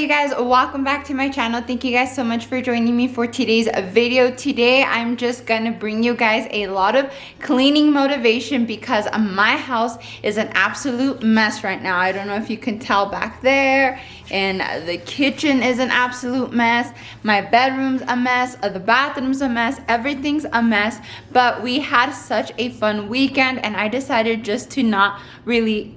you guys, welcome back to my channel. Thank you guys so much for joining me for today's video. Today I'm just gonna bring you guys a lot of cleaning motivation because my house is an absolute mess right now. I don't know if you can tell back there, and the kitchen is an absolute mess. My bedroom's a mess, the bathroom's a mess, everything's a mess. But we had such a fun weekend and I decided just to not really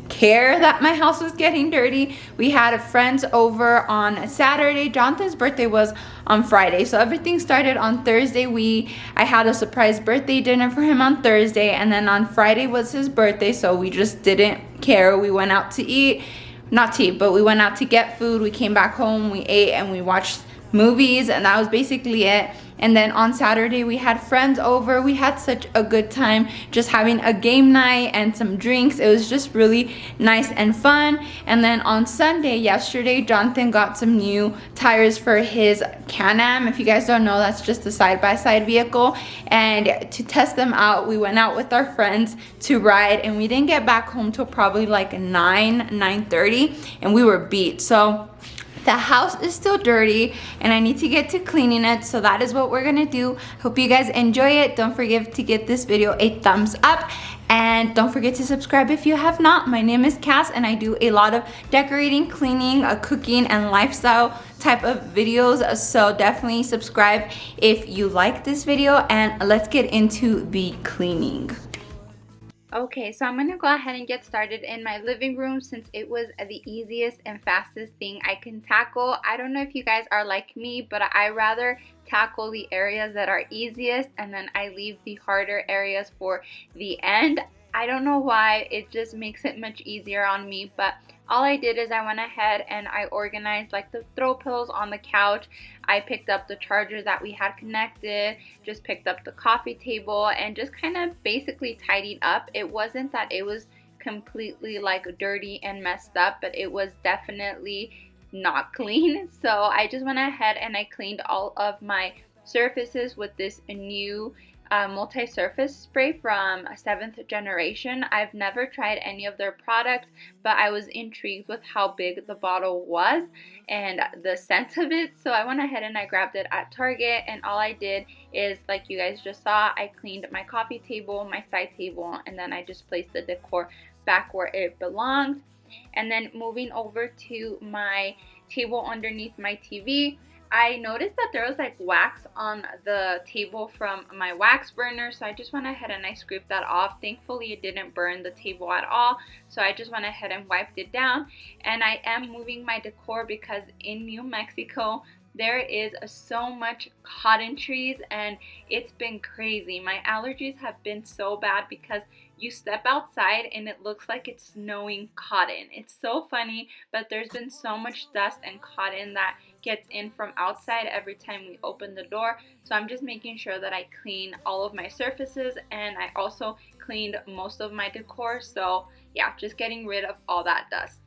care that my house was getting dirty. We had friends over on Saturday. Jonathan's birthday was on Friday, so everything started on Thursday. I had a surprise birthday dinner for him on Thursday, and then on Friday was his birthday, so we just didn't care. We went out to eat, not to eat, but we went out to get food. We came back home, we ate, and we watched movies, and that was basically it. And then on Saturday we had friends over. We had such a good time just having a game night and some drinks. It was just really nice and fun. And then on Sunday, yesterday, Jonathan got some new tires for his Can-Am. If you guys don't know, that's just a side-by-side vehicle. And to test them out, we went out with our friends to ride, and we didn't get back home till probably like 9:30, and we were beat. So the house is still dirty and I need to get to cleaning it, so that is what we're gonna do. Hope you guys enjoy it. Don't forget to give this video a thumbs up and don't forget to subscribe if you have not. My name is Cass and I do a lot of decorating, cleaning, cooking, and lifestyle type of videos, so definitely subscribe if you like this video, and let's get into the cleaning. Okay, so I'm gonna go ahead and get started in my living room since it was the easiest and fastest thing I can tackle. I don't know if you guys are like me, but I rather tackle the areas that are easiest and then I leave the harder areas for the end. I don't know why, it just makes it much easier on me, but all I did is I went ahead and I organized like the throw pillows on the couch. I picked up the chargers that we had connected, just picked up the coffee table, and just kind of basically tidied up. It wasn't that it was completely like dirty and messed up, but it was definitely not clean. So I just went ahead and I cleaned all of my surfaces with this new multi-surface spray from 7th Generation. I've never tried any of their products, but I was intrigued with how big the bottle was and the scent of it, so I went ahead and I grabbed it at Target, and all I did is, like you guys just saw, I cleaned my coffee table, my side table, and then I just placed the decor back where it belonged. And then moving over to my table underneath my TV, I noticed that there was like wax on the table from my wax burner, so I just went ahead and I scraped that off. Thankfully it didn't burn the table at all, so I just went ahead and wiped it down. And I am moving my decor because in New Mexico there is so much cotton trees and it's been crazy. My allergies have been so bad because you step outside and it looks like it's snowing cotton. It's so funny, but there's been so much dust and cotton that gets in from outside every time we open the door. So I'm just making sure that I clean all of my surfaces, and I also cleaned most of my decor. So yeah, just getting rid of all that dust.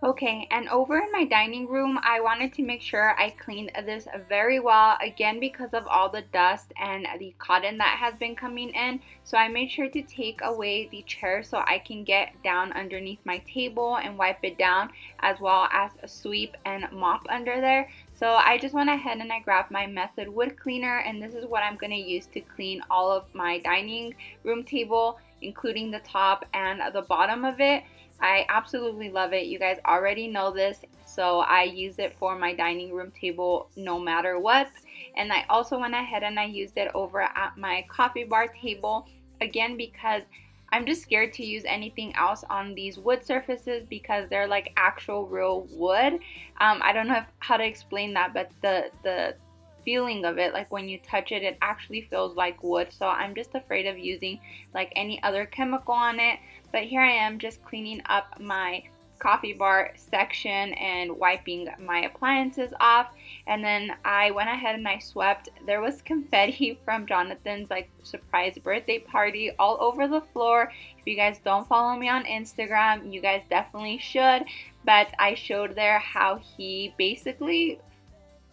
Okay, and over in my dining room, I wanted to make sure I cleaned this very well, again because of all the dust and the cotton that has been coming in. So I made sure to take away the chair so I can get down underneath my table and wipe it down, as well as sweep and mop under there. So I just went ahead and I grabbed my Method wood cleaner, and this is what I'm going to use to clean all of my dining room table, including the top and the bottom of it. I absolutely love it. You guys already know this, so I use it for my dining room table no matter what. And I also went ahead and I used it over at my coffee bar table, again because I'm just scared to use anything else on these wood surfaces because they're like actual real wood. I don't know how to explain that, but the feeling of it, like when you touch it, it actually feels like wood. So I'm just afraid of using like any other chemical on it. But here I am just cleaning up my coffee bar section and wiping my appliances off. And then I went ahead and I swept. There was confetti from Jonathan's like surprise birthday party all over the floor. If you guys don't follow me on Instagram, you guys definitely should. But I showed there how he basically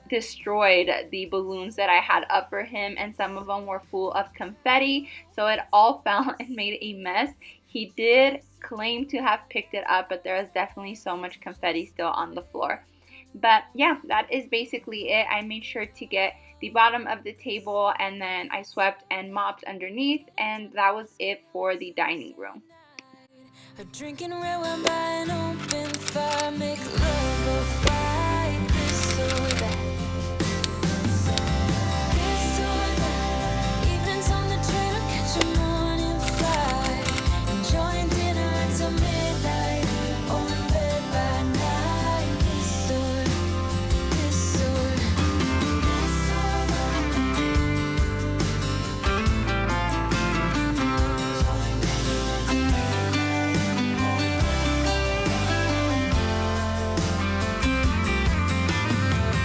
destroyed the balloons that I had up for him, and some of them were full of confetti, so it all fell and made a mess. He did claim to have picked it up, but there was definitely so much confetti still on the floor. But yeah, that is basically it. I made sure to get the bottom of the table, and then I swept and mopped underneath, and that was it for the dining room. Drinking red wine by an open fire, make love or fight, this or that. This or that. Evenings on the train or catch a morning flight. Enjoying dinner until midnight, or in bed by night. This or this or this or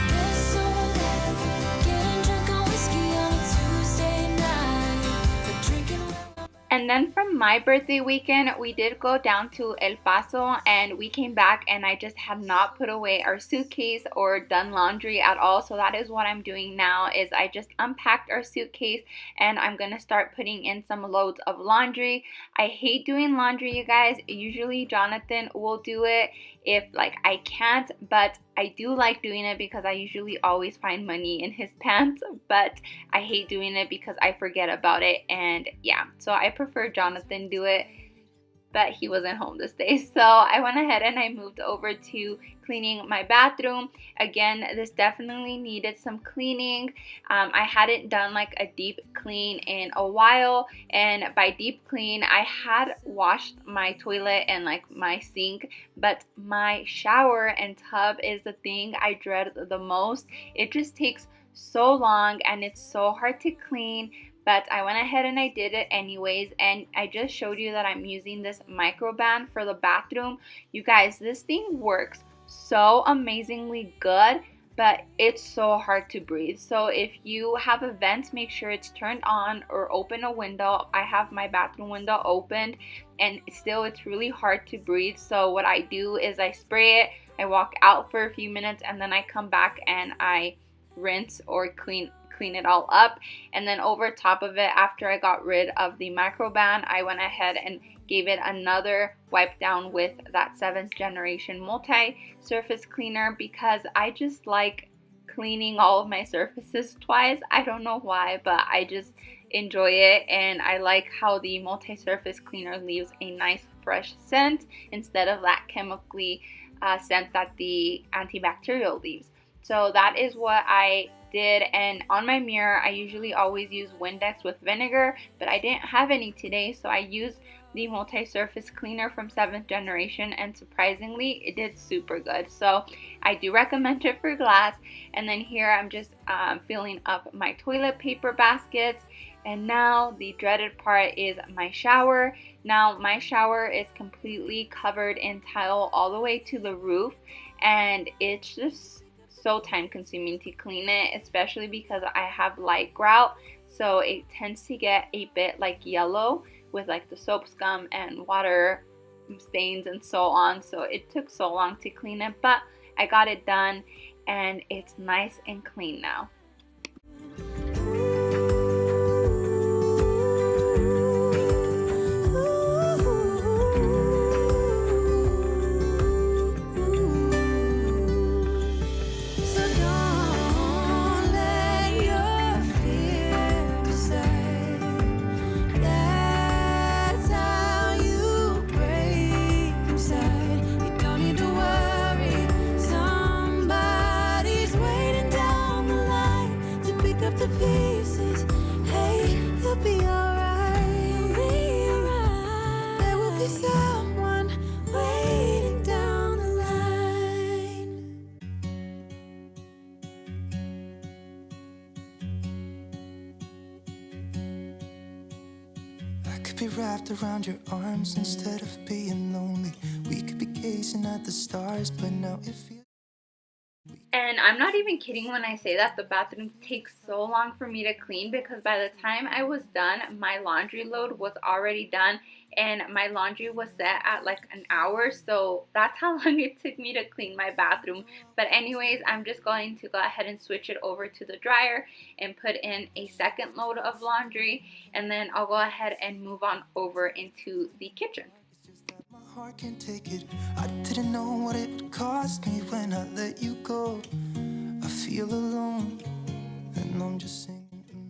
this or that. Getting drunk on whiskey on a Tuesday night. Drinking red. And then from my birthday weekend, we did go down to El Paso, and we came back and I just had not put away our suitcase or done laundry at all. So that is what I'm doing now, is I just unpacked our suitcase and I'm going to start putting in some loads of laundry. I hate doing laundry, you guys. Usually Jonathan will do it if like I can't, but I do like doing it because I usually always find money in his pants, but I hate doing it because I forget about it. And yeah, so I prefer Jonathan do it, but he wasn't home this day. So I went ahead and I moved over to cleaning my bathroom. Again, this definitely needed some cleaning. I hadn't done like a deep clean in a while, and by deep clean, I had washed my toilet and like my sink, but my shower and tub is the thing I dread the most. It just takes so long and it's so hard to clean, but I went ahead and I did it anyways. And I just showed you that I'm using this microban for the bathroom. You guys, this thing works so amazingly good, but it's so hard to breathe. So if you have a vent, make sure it's turned on, or open a window. I have my bathroom window opened and still it's really hard to breathe. So what I do is I spray it, I walk out for a few minutes, and then I come back and I rinse or clean it all up. And then over top of it, after I got rid of the microban, I went ahead and gave it another wipe down with that 7th generation multi-surface cleaner, because I just like cleaning all of my surfaces twice. I don't know why, but I just enjoy it, and I like how the multi-surface cleaner leaves a nice fresh scent instead of that chemically scent that the antibacterial leaves. So that is what I did. And on my mirror, I usually always use Windex with vinegar, but I didn't have any today, so I used the multi-surface cleaner from 7th generation, and surprisingly it did super good. So I do recommend it for glass. And then here I'm just filling up my toilet paper baskets. And now the dreaded part is my shower. Now my shower is completely covered in tile all the way to the roof, and it's just so time consuming to clean it, especially because I have light grout, so it tends to get a bit like yellow with like the soap scum and water stains and so on. So it took so long to clean it, but I got it done and it's nice and clean now. Be wrapped around your arms instead of being lonely. We could be gazing at the stars, but now it feels. And I'm not even kidding when I say that the bathroom takes so long for me to clean, because by the time I was done, my laundry load was already done and my laundry was set at like an hour. So that's how long it took me to clean my bathroom. But anyways, I'm just going to go ahead and switch it over to the dryer and put in a second load of laundry, and then I'll go ahead and move on over into the kitchen. My heart can't take it. I didn't know what it would cost me when I let you go. I feel alone, and I'm just singing.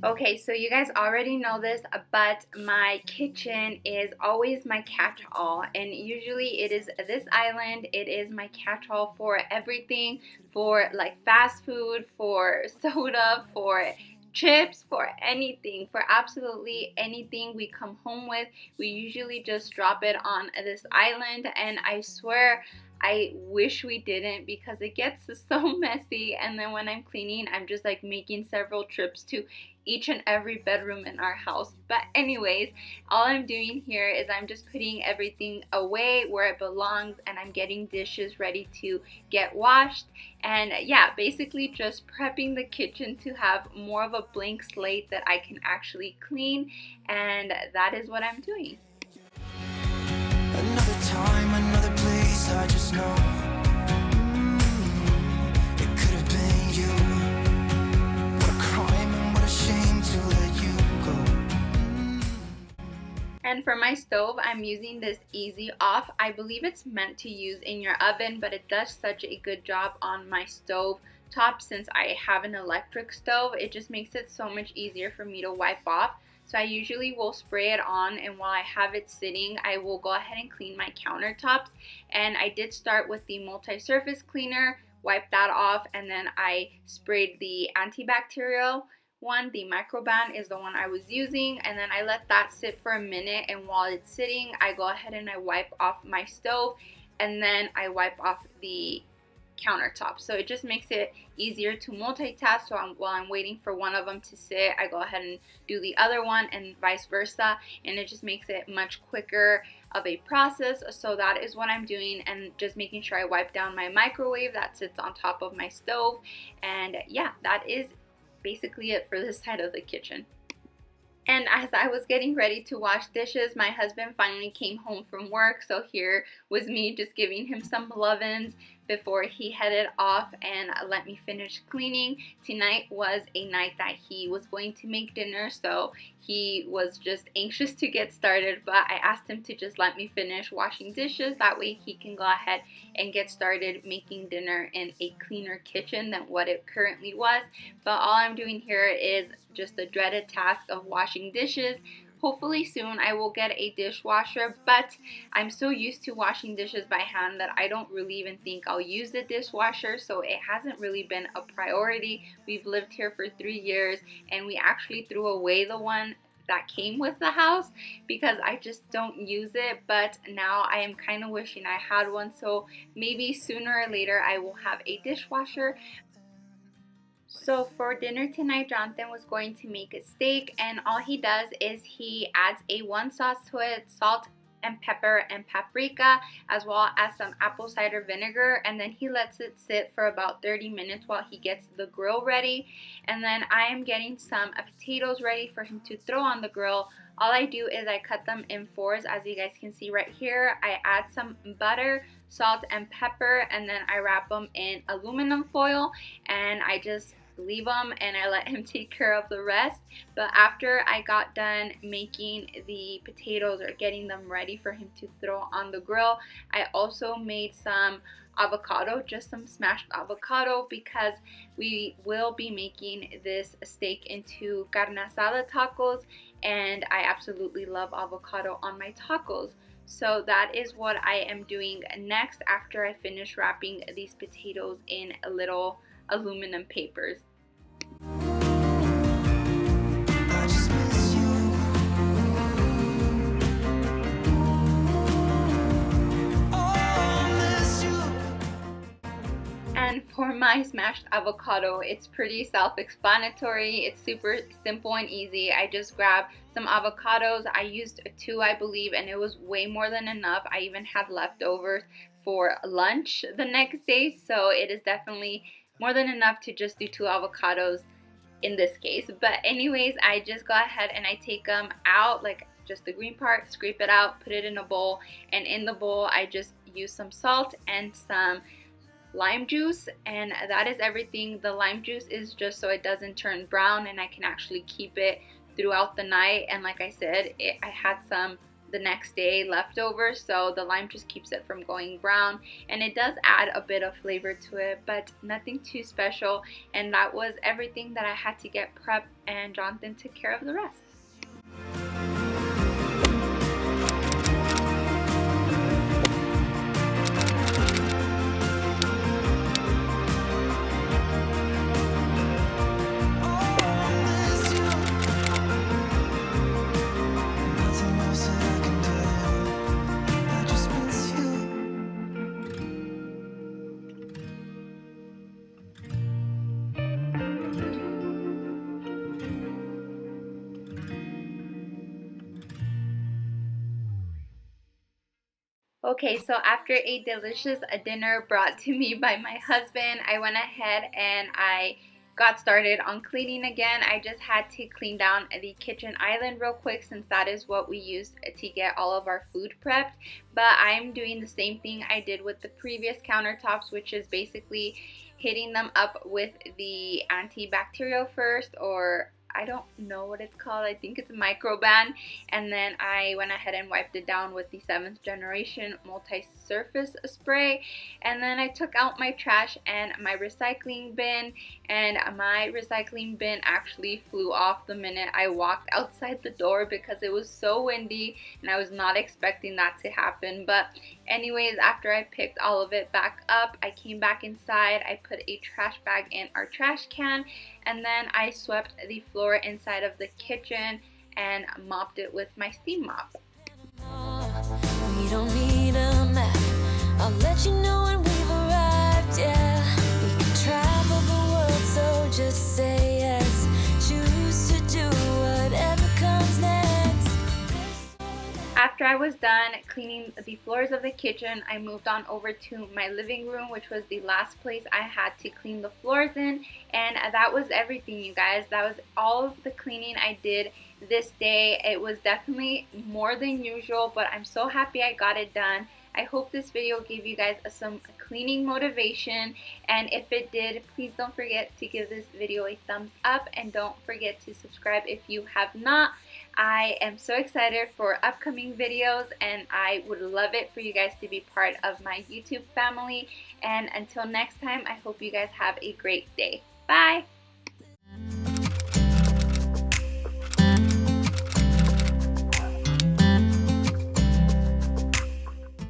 Okay, so you guys already know this, but my kitchen is always my catch-all, and usually it is this island. It is my catch-all for everything, for like fast food, for soda, for chips, for anything, for absolutely anything we come home with. We usually just drop it on this island, and I swear I wish we didn't, because it gets so messy, and then when I'm cleaning, I'm just like making several trips to each and every bedroom in our house. But anyways, all I'm doing here is I'm just putting everything away where it belongs, and I'm getting dishes ready to get washed. And yeah, basically just prepping the kitchen to have more of a blank slate that I can actually clean, and that is what I'm doing. Another time, another place, I just know. It could have been you. What a crime and what a shame to let you go. And for my stove, I'm using this Easy Off. I believe it's meant to use in your oven, but it does such a good job on my stove top. Since I have an electric stove, it just makes it so much easier for me to wipe off. So I usually will spray it on, and while I have it sitting, I will go ahead and clean my countertops. And I did start with the multi-surface cleaner, wipe that off, and then I sprayed the antibacterial one. The Microban is the one I was using, and then I let that sit for a minute, and while it's sitting, I go ahead and I wipe off my stove, and then I wipe off the countertop. So it just makes it easier to multitask. So while I'm waiting for one of them to sit, I go ahead and do the other one, and vice versa, and it just makes it much quicker of a process. So that is what I'm doing, and just making sure I wipe down my microwave that sits on top of my stove. And yeah, that is basically it for this side of the kitchen. And as I was getting ready to wash dishes, my husband finally came home from work. So here was me just giving him some love-ins before he headed off and let me finish cleaning. Tonight was a night that he was going to make dinner, so he was just anxious to get started, but I asked him to just let me finish washing dishes. That way he can go ahead and get started making dinner in a cleaner kitchen than what it currently was. But all I'm doing here is just the dreaded task of washing dishes. Hopefully soon I will get a dishwasher, but I'm so used to washing dishes by hand that I don't really even think I'll use the dishwasher, so it hasn't really been a priority. We've lived here for 3 years, and we actually threw away the one that came with the house because I just don't use it. But now I am kind of wishing I had one, so maybe sooner or later I will have a dishwasher. So for dinner tonight, Jonathan was going to make a steak, and all he does is he adds a one sauce to it, salt and pepper and paprika, as well as some apple cider vinegar, and then he lets it sit for about 30 minutes while he gets the grill ready. And then I am getting some potatoes ready for him to throw on the grill. All I do is I cut them in fours, as you guys can see right here. I add some butter, salt, and pepper, and then I wrap them in aluminum foil, and I just leave them and I let him take care of the rest. But after I got done making the potatoes or getting them ready for him to throw on the grill, I also made some avocado, just some smashed avocado, because we will be making this steak into carne asada tacos, and I absolutely love avocado on my tacos. So that is what I am doing next after I finish wrapping these potatoes in little aluminum papers. I just miss you. Oh, I miss you. And for my smashed avocado, it's pretty self-explanatory. It's super simple and easy. I just grab some avocados. I used 2, I believe, and it was way more than enough. I even had leftovers for lunch the next day, so it is definitely more than enough to just do 2 avocados in this case. But anyways, I just go ahead and I take them out, like just the green part, scrape it out, put it in a bowl, and in the bowl I just use some salt and some lime juice, and that is everything. The lime juice is just so it doesn't turn brown and I can actually keep it throughout the night. And like I said, I had some the next day left over, so the lime just keeps it from going brown, and it does add a bit of flavor to it, but nothing too special. And that was everything that I had to get prepped, and Jonathan took care of the rest. Nothing else that I can do. I just miss you. Okay, so after a delicious dinner brought to me by my husband, I went ahead and I got started on cleaning again. I just had to clean down the kitchen island real quick, since that is what we use to get all of our food prepped. But I'm doing the same thing I did with the previous countertops, which is basically hitting them up with the antibacterial first, or I don't know what it's called. I think it's Microban. And then I went ahead and wiped it down with the 7th generation multi-surface spray. And then I took out my trash and my recycling bin. And my recycling bin actually flew off the minute I walked outside the door because it was so windy and I was not expecting that to happen. But anyways, after I picked all of it back up, I came back inside. I put a trash bag in our trash can, and then I swept the floor inside of the kitchen and mopped it with my steam mop. We don't need a map. I'll let you know when we've arrived. Yeah, we can travel the world, so just say yes. Choose to do whatever comes next. After I was done cleaning the floors of the kitchen, I moved on over to my living room, which was the last place I had to clean the floors in. And that was everything, you guys. That was all of the cleaning I did this day. It was definitely more than usual, but I'm so happy I got it done. I hope this video gave you guys some cleaning motivation, and if it did, please don't forget to give this video a thumbs up, and don't forget to subscribe if you have not. I am so excited for upcoming videos, and I would love it for you guys to be part of my YouTube family. And until next time, I hope you guys have a great day. Bye!